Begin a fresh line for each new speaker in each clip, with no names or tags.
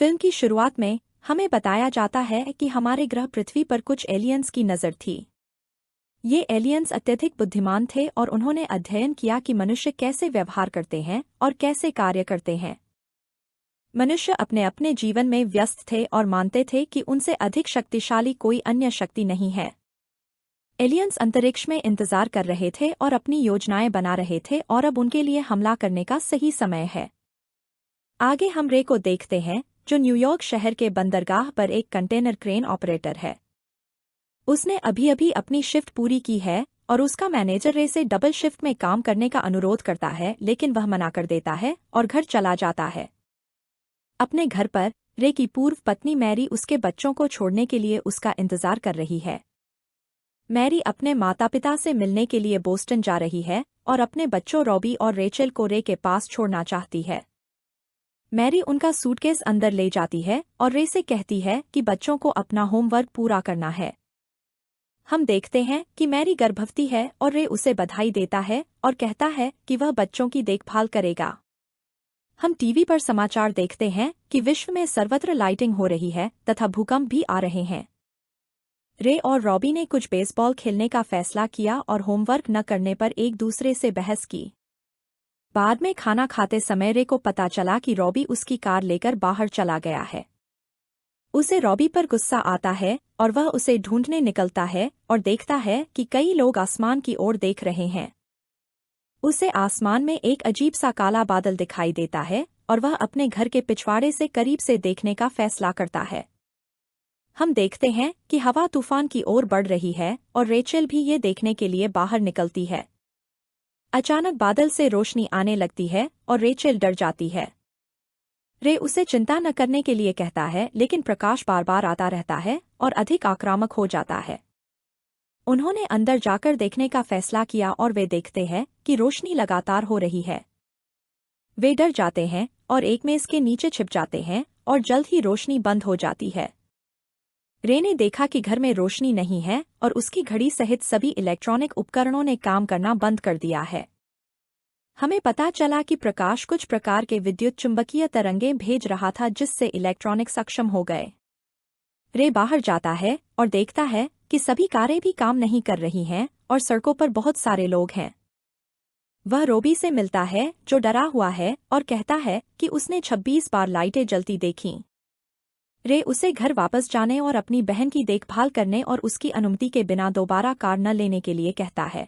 Film की शुरुआत में हमें बताया जाता है कि हमारे ग्रह पृथ्वी पर कुछ एलियंस की नज़र थी। ये एलियंस अत्यधिक बुद्धिमान थे और उन्होंने अध्ययन किया कि मनुष्य कैसे व्यवहार करते हैं और कैसे कार्य करते हैं। मनुष्य अपने अपने जीवन में व्यस्त थे और मानते थे कि उनसे अधिक शक्तिशाली कोई अन्य शक्ति नहीं है। एलियंस अंतरिक्ष में इंतजार कर रहे थे और अपनी योजनाएं बना रहे थे और अब उनके लिए हमला करने का सही समय है। आगे हम रे को देखते हैं, जो न्यूयॉर्क शहर के बंदरगाह पर एक कंटेनर क्रेन ऑपरेटर है। उसने अभी-अभी अपनी शिफ्ट पूरी की है और उसका मैनेजर रे से डबल शिफ्ट में काम करने का अनुरोध करता है, लेकिन वह मना कर देता है और घर चला जाता है। अपने घर पर रे की पूर्व पत्नी मैरी उसके बच्चों को छोड़ने के लिए उसका इंतजार कर रही है। मैरी अपने माता-पिता से मिलने के लिए बोस्टन जा रही है और अपने बच्चों रॉबी और रेचल को रे के पास छोड़ना चाहती है। मैरी उनका सूटकेस अंदर ले जाती है और रे से कहती है कि बच्चों को अपना होमवर्क पूरा करना है। हम देखते हैं कि मैरी गर्भवती है और रे उसे बधाई देता है और कहता है कि वह बच्चों की देखभाल करेगा। हम टीवी पर समाचार देखते हैं कि विश्व में सर्वत्र लाइटिंग हो रही है तथा भूकंप भी आ रहे हैं। रे और रॉबी ने कुछ बेसबॉल खेलने का फैसला किया और होमवर्क न करने पर एक दूसरे से बहस की। बाद में खाना खाते समय रे को पता चला कि रॉबी उसकी कार लेकर बाहर चला गया है। उसे रॉबी पर गुस्सा आता है और वह उसे ढूंढने निकलता है और देखता है कि कई लोग आसमान की ओर देख रहे हैं। उसे आसमान में एक अजीब सा काला बादल दिखाई देता है और वह अपने घर के पिछवाड़े से करीब से देखने का फैसला करता है। हम देखते हैं कि हवा तूफान की ओर बढ़ रही है और रेचल भी ये देखने के लिए बाहर निकलती है। अचानक बादल से रोशनी आने लगती है और रेचल डर जाती है। रे उसे चिंता न करने के लिए कहता है, लेकिन प्रकाश बार बार आता रहता है और अधिक आक्रामक हो जाता है। उन्होंने अंदर जाकर देखने का फैसला किया और वे देखते हैं कि रोशनी लगातार हो रही है। वे डर जाते हैं और एक मेज के नीचे छिप जाते हैं और जल्द ही रोशनी बंद हो जाती है। रे ने देखा कि घर में रोशनी नहीं है और उसकी घड़ी सहित सभी इलेक्ट्रॉनिक उपकरणों ने काम करना बंद कर दिया है। हमें पता चला कि प्रकाश कुछ प्रकार के विद्युत चुंबकीय तरंगें भेज रहा था जिससे इलेक्ट्रॉनिक सक्षम हो गए। रे बाहर जाता है और देखता है कि सभी कारें भी काम नहीं कर रही हैं और सड़कों पर बहुत सारे लोग हैं। वह रॉबी से मिलता है जो डरा हुआ है और कहता है कि उसने 26 बार लाइटें जलती देखीं। रे उसे घर वापस जाने और अपनी बहन की देखभाल करने और उसकी अनुमति के बिना दोबारा कार न लेने के लिए कहता है।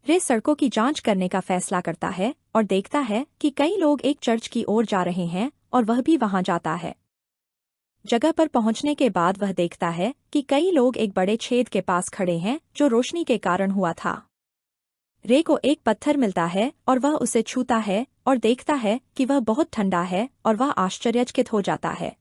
रे सड़कों की जांच करने का फैसला करता है और देखता है कि कई लोग एक चर्च की ओर जा रहे हैं और वह भी वहां जाता है। जगह पर पहुंचने के बाद वह देखता है कि कई लोग एक बड़े छेद के पास खड़े हैं जो रोशनी के कारण हुआ था। रे को एक पत्थर मिलता है और वह उसे छूता है और देखता है कि वह बहुत ठंडा है और वह आश्चर्यचकित हो जाता है।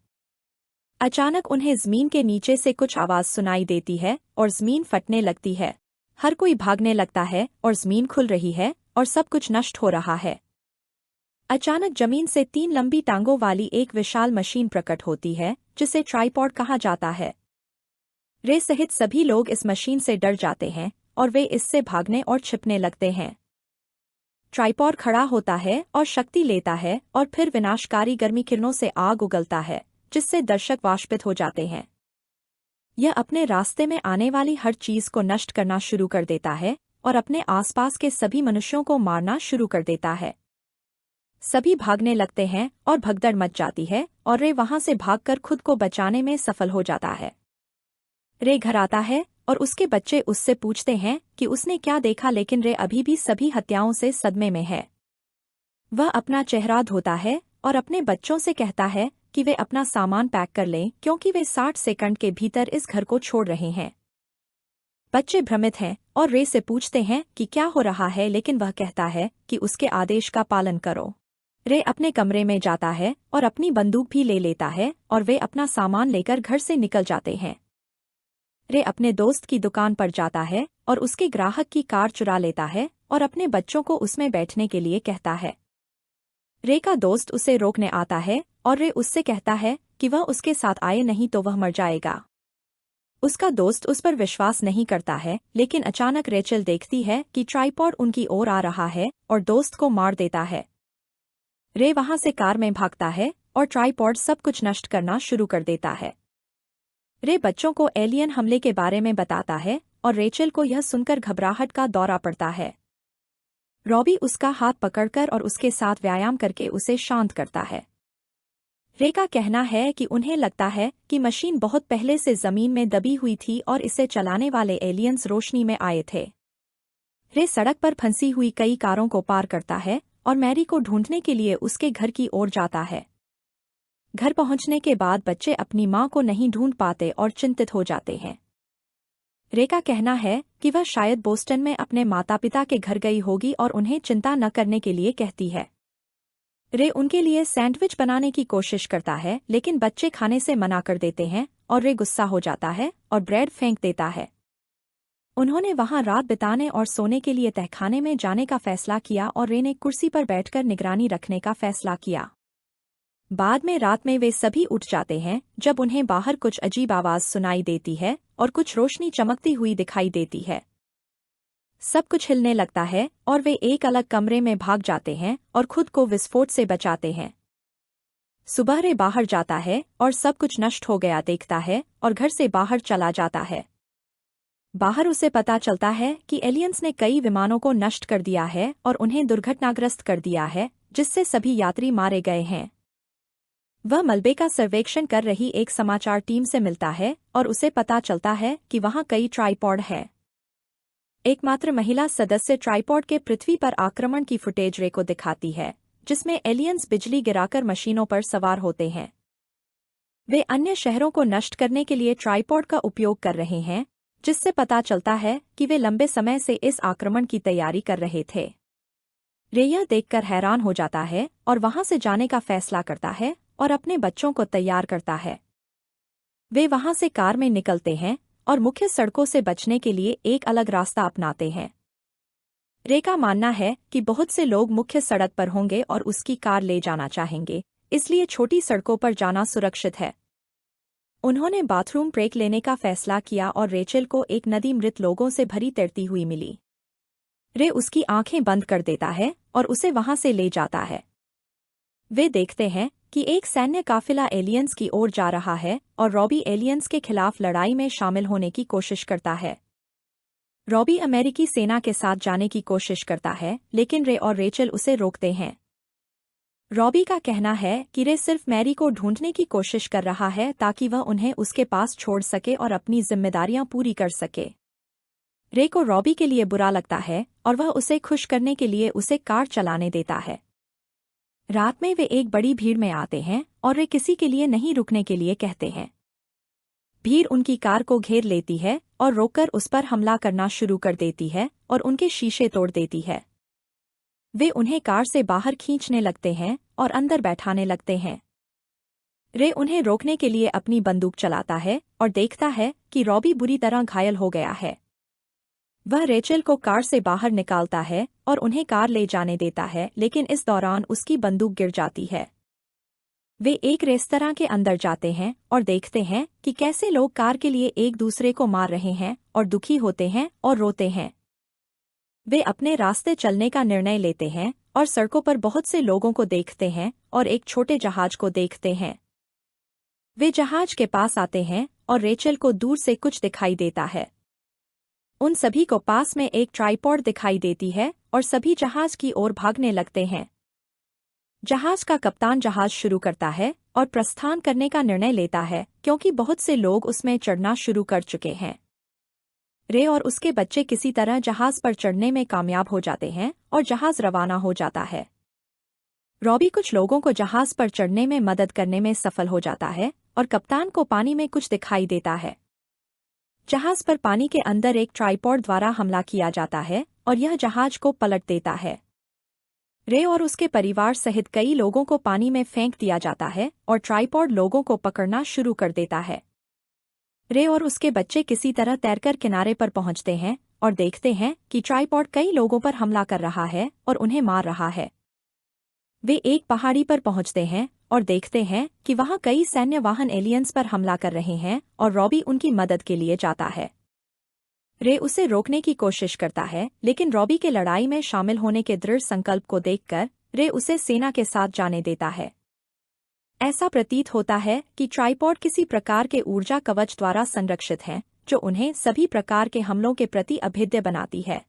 अचानक उन्हें जमीन के नीचे से कुछ आवाज सुनाई देती है और जमीन फटने लगती है। हर कोई भागने लगता है और जमीन खुल रही है और सब कुछ नष्ट हो रहा है। अचानक जमीन से 3 लंबी टांगों वाली एक विशाल मशीन प्रकट होती है जिसे ट्राइपॉड कहा जाता है। रे सहित सभी लोग इस मशीन से डर जाते हैं और वे इससे भागने और छिपने लगते हैं। ट्राइपॉड खड़ा होता है और शक्ति लेता है और फिर विनाशकारी गर्मी किरणों से आग उगलता है जिससे दर्शक वाष्पित हो जाते हैं। यह अपने रास्ते में आने वाली हर चीज को नष्ट करना शुरू कर देता है और अपने आसपास के सभी मनुष्यों को मारना शुरू कर देता है। सभी भागने लगते हैं और भगदड़ मच जाती है और रे वहां से भागकर खुद को बचाने में सफल हो जाता है। रे घर आता है और उसके बच्चे उससे पूछते हैं कि उसने क्या देखा, लेकिन रे अभी भी सभी हत्याओं से सदमे में है। वह अपना चेहरा धोता है और अपने बच्चों से कहता है कि वे अपना सामान पैक कर लें क्योंकि वे 60 सेकंड के भीतर इस घर को छोड़ रहे हैं। बच्चे भ्रमित हैं और रे से पूछते हैं कि क्या हो रहा है, लेकिन वह कहता है कि उसके आदेश का पालन करो। रे अपने कमरे में जाता है और अपनी बंदूक भी ले लेता है और वे अपना सामान लेकर घर से निकल जाते हैं। रे अपने दोस्त की दुकान पर जाता है और उसके ग्राहक की कार चुरा लेता है और अपने बच्चों को उसमें बैठने के लिए कहता है। रे का दोस्त उसे रोकने आता है और रे उससे कहता है कि वह उसके साथ आए, नहीं तो वह मर जाएगा। उसका दोस्त उस पर विश्वास नहीं करता है, लेकिन अचानक रेचल देखती है कि ट्राइपॉड उनकी ओर आ रहा है और दोस्त को मार देता है। रे वहां से कार में भागता है और ट्राइपॉड सब कुछ नष्ट करना शुरू कर देता है। रे बच्चों को एलियन हमले के बारे में बताता है और रेचल को यह सुनकर घबराहट का दौरा पड़ता है। रॉबी उसका हाथ पकड़कर और उसके साथ व्यायाम करके उसे शांत करता है। रे का कहना है कि उन्हें लगता है कि मशीन बहुत पहले से जमीन में दबी हुई थी और इसे चलाने वाले एलियंस रोशनी में आए थे। रे सड़क पर फंसी हुई कई कारों को पार करता है और मैरी को ढूंढने के लिए उसके घर की ओर जाता है। घर पहुंचने के बाद बच्चे अपनी मां को नहीं ढूंढ पाते और चिंतित हो जाते हैं। रे का कहना है कि वह शायद बोस्टन में अपने माता पिता के घर गई होगी और उन्हें चिंता न करने के लिए कहती है। रे उनके लिए सैंडविच बनाने की कोशिश करता है लेकिन बच्चे खाने से मना कर देते हैं और रे गुस्सा हो जाता है और ब्रेड फेंक देता है। उन्होंने वहां रात बिताने और सोने के लिए तहखाने में जाने का फैसला किया और रे ने कुर्सी पर बैठकर निगरानी रखने का फैसला किया। बाद में रात में वे सभी उठ जाते हैं जब उन्हें बाहर कुछ अजीब आवाज सुनाई देती है और कुछ रोशनी चमकती हुई दिखाई देती है। सब कुछ हिलने लगता है और वे एक अलग कमरे में भाग जाते हैं और खुद को विस्फोट से बचाते हैं। सुबह रे बाहर जाता है और सब कुछ नष्ट हो गया देखता है और घर से बाहर चला जाता है। बाहर उसे पता चलता है कि एलियंस ने कई विमानों को नष्ट कर दिया है और उन्हें दुर्घटनाग्रस्त कर दिया है, जिससे सभी यात्री मारे गए हैं। वह मलबे का सर्वेक्षण कर रही एक समाचार टीम से मिलता है और उसे पता चलता है कि वहां कई ट्राइपॉड है। एकमात्र महिला सदस्य ट्राइपॉड के पृथ्वी पर आक्रमण की फुटेज रे को दिखाती है, जिसमें एलियंस बिजली गिराकर मशीनों पर सवार होते हैं। वे अन्य शहरों को नष्ट करने के लिए ट्राइपॉड का उपयोग कर रहे हैं, जिससे पता चलता है कि वे लंबे समय से इस आक्रमण की तैयारी कर रहे थे। रे यह देखकर हैरान हो जाता है और वहां से जाने का फैसला करता है और अपने बच्चों को तैयार करता है। वे वहां से कार में निकलते हैं और मुख्य सड़कों से बचने के लिए एक अलग रास्ता अपनाते हैं। रे का मानना है कि बहुत से लोग मुख्य सड़क पर होंगे और उसकी कार ले जाना चाहेंगे, इसलिए छोटी सड़कों पर जाना सुरक्षित है। उन्होंने बाथरूम ब्रेक लेने का फैसला किया और रेचल को एक नदी मृत लोगों से भरी तैरती हुई मिली। रे उसकी आंखें बंद कर देता है और उसे वहां से ले जाता है। वे देखते हैं कि एक सैन्य काफिला एलियंस की ओर जा रहा है और रॉबी एलियंस के खिलाफ लड़ाई में शामिल होने की कोशिश करता है। रॉबी अमेरिकी सेना के साथ जाने की कोशिश करता है लेकिन रे और रेचल उसे रोकते हैं। रॉबी का कहना है कि रे सिर्फ मैरी को ढूंढने की कोशिश कर रहा है ताकि वह उन्हें उसके पास छोड़ सके और अपनी जिम्मेदारियां पूरी कर सके। रे को रॉबी के लिए बुरा लगता है और वह उसे खुश करने के लिए उसे कार चलाने देता है। रात में वे एक बड़ी भीड़ में आते हैं और रे किसी के लिए नहीं रुकने के लिए कहते हैं। भीड़ उनकी कार को घेर लेती है और रोककर उस पर हमला करना शुरू कर देती है और उनके शीशे तोड़ देती है। वे उन्हें कार से बाहर खींचने लगते हैं और अंदर बैठाने लगते हैं। रे उन्हें रोकने के लिए अपनी बंदूक चलाता है और देखता है कि रॉबी बुरी तरह घायल हो गया है। वह रेचल को कार से बाहर निकालता है और उन्हें कार ले जाने देता है, लेकिन इस दौरान उसकी बंदूक गिर जाती है। वे एक रेस्तरां के अंदर जाते हैं और देखते हैं कि कैसे लोग कार के लिए एक दूसरे को मार रहे हैं और दुखी होते हैं और रोते हैं। वे अपने रास्ते चलने का निर्णय लेते हैं और सड़कों पर बहुत से लोगों को देखते हैं और एक छोटे जहाज को देखते हैं। वे जहाज के पास आते हैं और रेचल को दूर से कुछ दिखाई देता है। उन सभी को पास में एक ट्राइपॉड दिखाई देती है और सभी जहाज की ओर भागने लगते हैं। जहाज का कप्तान जहाज शुरू करता है और प्रस्थान करने का निर्णय लेता है क्योंकि बहुत से लोग उसमें चढ़ना शुरू कर चुके हैं। रे और उसके बच्चे किसी तरह जहाज पर चढ़ने में कामयाब हो जाते हैं और जहाज रवाना हो जाता है। रॉबी कुछ लोगों को जहाज पर चढ़ने में मदद करने में सफल हो जाता है और कप्तान को पानी में कुछ दिखाई देता है। जहाज पर पानी के अंदर एक ट्राइपॉड द्वारा हमला किया जाता है और यह जहाज को पलट देता है। रे और उसके परिवार सहित कई लोगों को पानी में फेंक दिया जाता है और ट्राइपॉड लोगों को पकड़ना शुरू कर देता है। रे और उसके बच्चे किसी तरह तैरकर किनारे पर पहुंचते हैं और देखते हैं कि ट्राइपॉड कई लोगों पर हमला कर रहा है और उन्हें मार रहा है। वे एक पहाड़ी पर पहुंचते हैं और देखते हैं कि वहां कई सैन्य वाहन एलियंस पर हमला कर रहे हैं और रॉबी उनकी मदद के लिए जाता है। रे उसे रोकने की कोशिश करता है, लेकिन रॉबी के लड़ाई में शामिल होने के दृढ़ संकल्प को देखकर रे उसे सेना के साथ जाने देता है। ऐसा प्रतीत होता है कि ट्राइपॉड किसी प्रकार के ऊर्जा कवच द्वारा संरक्षित हैं, जो उन्हें सभी प्रकार के हमलों के प्रति अभेद्य बनाती है।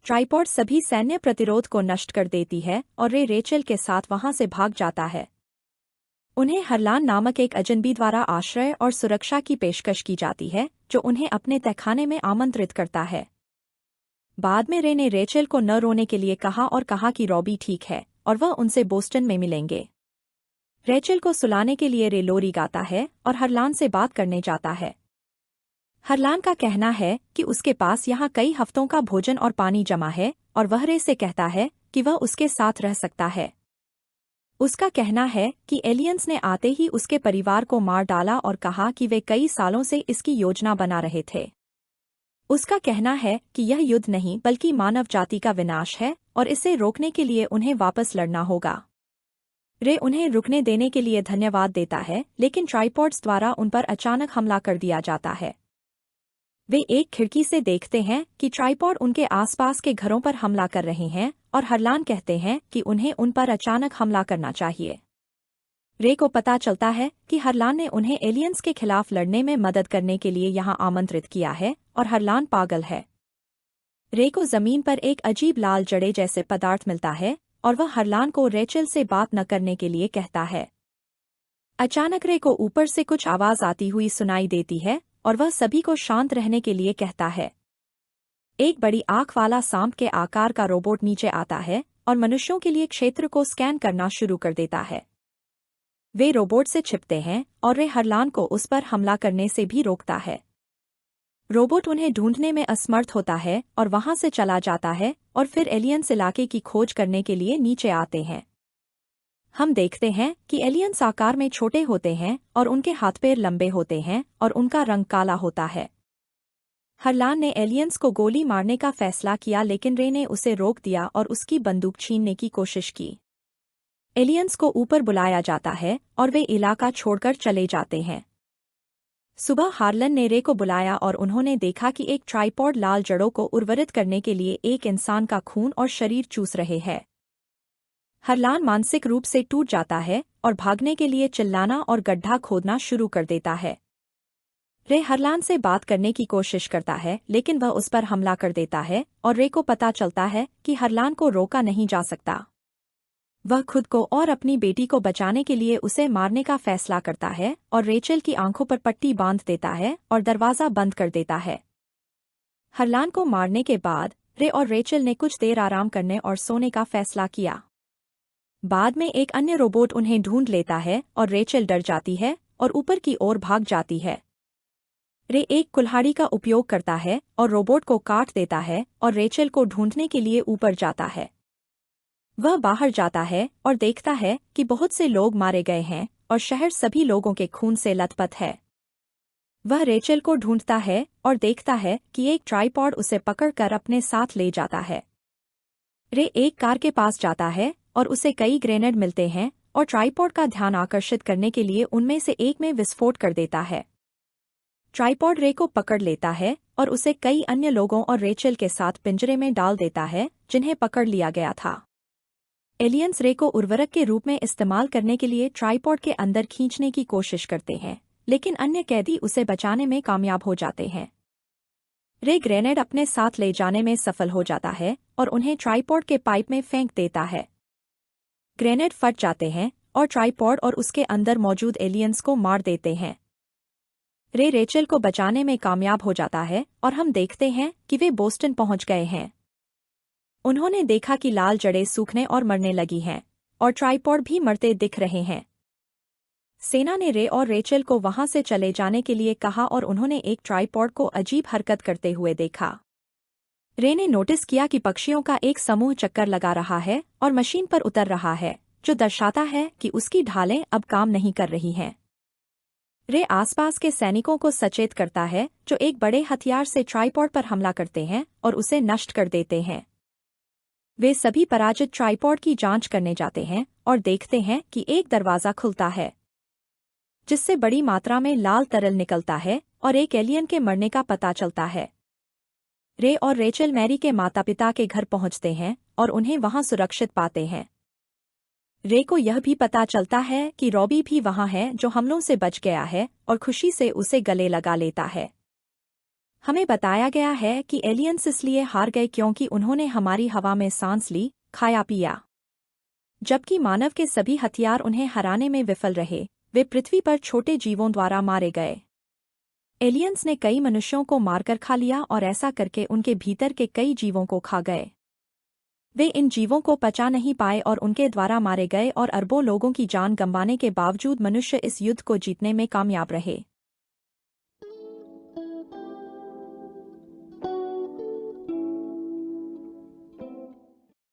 ट्राइपॉड सभी सैन्य प्रतिरोध को नष्ट कर देती है और रे रेचल के साथ वहां से भाग जाता है। उन्हें हरलान नामक एक अजनबी द्वारा आश्रय और सुरक्षा की पेशकश की जाती है, जो उन्हें अपने तहखाने में आमंत्रित करता है। बाद में रे ने रेचल को न रोने के लिए कहा और कहा कि रॉबी ठीक है और वह उनसे बोस्टन में मिलेंगे। रेचल को सुलाने के लिए रे लोरी गाता है और हरलान से बात करने जाता है। हरलान का कहना है कि उसके पास यहाँ कई हफ्तों का भोजन और पानी जमा है और वह रे से कहता है कि वह उसके साथ रह सकता है। उसका कहना है कि एलियंस ने आते ही उसके परिवार को मार डाला और कहा कि वे कई सालों से इसकी योजना बना रहे थे। उसका कहना है कि यह युद्ध नहीं बल्कि मानव जाति का विनाश है और इसे रोकने के लिए उन्हें वापस लड़ना होगा। रे उन्हें रुकने देने के लिए धन्यवाद देता है, लेकिन ट्राइपॉड्स द्वारा उन पर अचानक हमला कर दिया जाता है। वे एक खिड़की से देखते हैं कि ट्राइपॉड उनके आसपास के घरों पर हमला कर रहे हैं और हरलान कहते हैं कि उन्हें उन पर अचानक हमला करना चाहिए। रे को पता चलता है कि हरलान ने उन्हें एलियंस के खिलाफ लड़ने में मदद करने के लिए यहाँ आमंत्रित किया है और हरलान पागल है। रे को जमीन पर एक अजीब लाल जड़े जैसे पदार्थ मिलता है और वह हरलान को रेचल से बात न करने के लिए कहता है। अचानक रे को ऊपर से कुछ आवाज आती हुई सुनाई देती है और वह सभी को शांत रहने के लिए कहता है। एक बड़ी आंख वाला सांप के आकार का रोबोट नीचे आता है और मनुष्यों के लिए क्षेत्र को स्कैन करना शुरू कर देता है। वे रोबोट से छिपते हैं और रे हरलान को उस पर हमला करने से भी रोकता है। रोबोट उन्हें ढूंढने में असमर्थ होता है और वहां से चला जाता है और फिर एलियंस इलाके की खोज करने के लिए नीचे आते हैं। हम देखते हैं कि एलियंस आकार में छोटे होते हैं और उनके हाथ पैर लंबे होते हैं और उनका रंग काला होता है। हरलान ने एलियंस को गोली मारने का फैसला किया, लेकिन रे ने उसे रोक दिया और उसकी बंदूक छीनने की कोशिश की। एलियंस को ऊपर बुलाया जाता है और वे इलाका छोड़कर चले जाते हैं। सुबह हार्लन ने रे को बुलाया और उन्होंने देखा कि एक ट्राइपॉड लाल जड़ों को उर्वरित करने के लिए एक इंसान का खून और शरीर चूस रहे हैं। हरलान मानसिक रूप से टूट जाता है और भागने के लिए चिल्लाना और गड्ढा खोदना शुरू कर देता है। रे हरलान से बात करने की कोशिश करता है, लेकिन वह उस पर हमला कर देता है और रे को पता चलता है कि हरलान को रोका नहीं जा सकता। वह खुद को और अपनी बेटी को बचाने के लिए उसे मारने का फैसला करता है और रेचल की आंखों पर पट्टी बांध देता है और दरवाजा बंद कर देता है। हरलान को मारने के बाद रे और रेचल ने कुछ देर आराम करने और सोने का फैसला किया। बाद में एक अन्य रोबोट उन्हें ढूंढ लेता है और रेचल डर जाती है और ऊपर की ओर भाग जाती है। रे एक कुल्हाड़ी का उपयोग करता है और रोबोट को काट देता है और रेचल को ढूंढने के लिए ऊपर जाता है। वह बाहर जाता है और देखता है कि बहुत से लोग मारे गए हैं और शहर सभी लोगों के खून से लथपथ है। वह रेचल को ढूंढता है और देखता है कि एक ट्राइपॉड उसे पकड़कर अपने साथ ले जाता है। रे एक कार के पास जाता है और उसे कई ग्रेनेड मिलते हैं और ट्राइपॉड का ध्यान आकर्षित करने के लिए उनमें से एक में विस्फोट कर देता है। ट्राइपॉड रे को पकड़ लेता है और उसे कई अन्य लोगों और रेचल के साथ पिंजरे में डाल देता है, जिन्हें पकड़ लिया गया था। एलियंस रे को उर्वरक के रूप में इस्तेमाल करने के लिए ट्राइपॉड के अंदर खींचने की कोशिश करते हैं, लेकिन अन्य कैदी उसे बचाने में कामयाब हो जाते हैं। रे ग्रेनेड अपने साथ ले जाने में सफल हो जाता है और उन्हें ट्राइपॉड के पाइप में फेंक देता है। ग्रेनेड फट जाते हैं और ट्राइपॉड और उसके अंदर मौजूद एलियंस को मार देते हैं। रे रेचल को बचाने में कामयाब हो जाता है और हम देखते हैं कि वे बोस्टन पहुंच गए हैं। उन्होंने देखा कि लाल जड़ें सूखने और मरने लगी हैं और ट्राइपॉड भी मरते दिख रहे हैं। सेना ने रे और रेचल को वहां से चले जाने के लिए कहा और उन्होंने एक ट्राइपॉड को अजीब हरकत करते हुए देखा। रे ने नोटिस किया कि पक्षियों का एक समूह चक्कर लगा रहा है और मशीन पर उतर रहा है, जो दर्शाता है कि उसकी ढालें अब काम नहीं कर रही हैं। रे आसपास के सैनिकों को सचेत करता है, जो एक बड़े हथियार से ट्राइपॉड पर हमला करते हैं और उसे नष्ट कर देते हैं। वे सभी पराजित ट्राइपॉड की जांच करने जाते हैं और देखते हैं कि एक दरवाजा खुलता है, जिससे बड़ी मात्रा में लाल तरल निकलता है और एक एलियन के मरने का पता चलता है। रे और रेचल मैरी के माता पिता के घर पहुंचते हैं और उन्हें वहां सुरक्षित पाते हैं। रे को यह भी पता चलता है कि रॉबी भी वहाँ है जो हमलों से बच गया है और खुशी से उसे गले लगा लेता है। हमें बताया गया है कि एलियंस इसलिए हार गए क्योंकि उन्होंने हमारी हवा में सांस ली, खाया पिया। जबकि मानव के सभी हथियार उन्हें हराने में विफल रहे, वे पृथ्वी पर छोटे जीवों द्वारा मारे गए। एलियंस ने कई मनुष्यों को मारकर खा लिया और ऐसा करके उनके भीतर के कई जीवों को खा गए। वे इन जीवों को पचा नहीं पाए और उनके द्वारा मारे गए और अरबों लोगों की जान गंवाने के बावजूद मनुष्य इस युद्ध को जीतने में कामयाब रहे।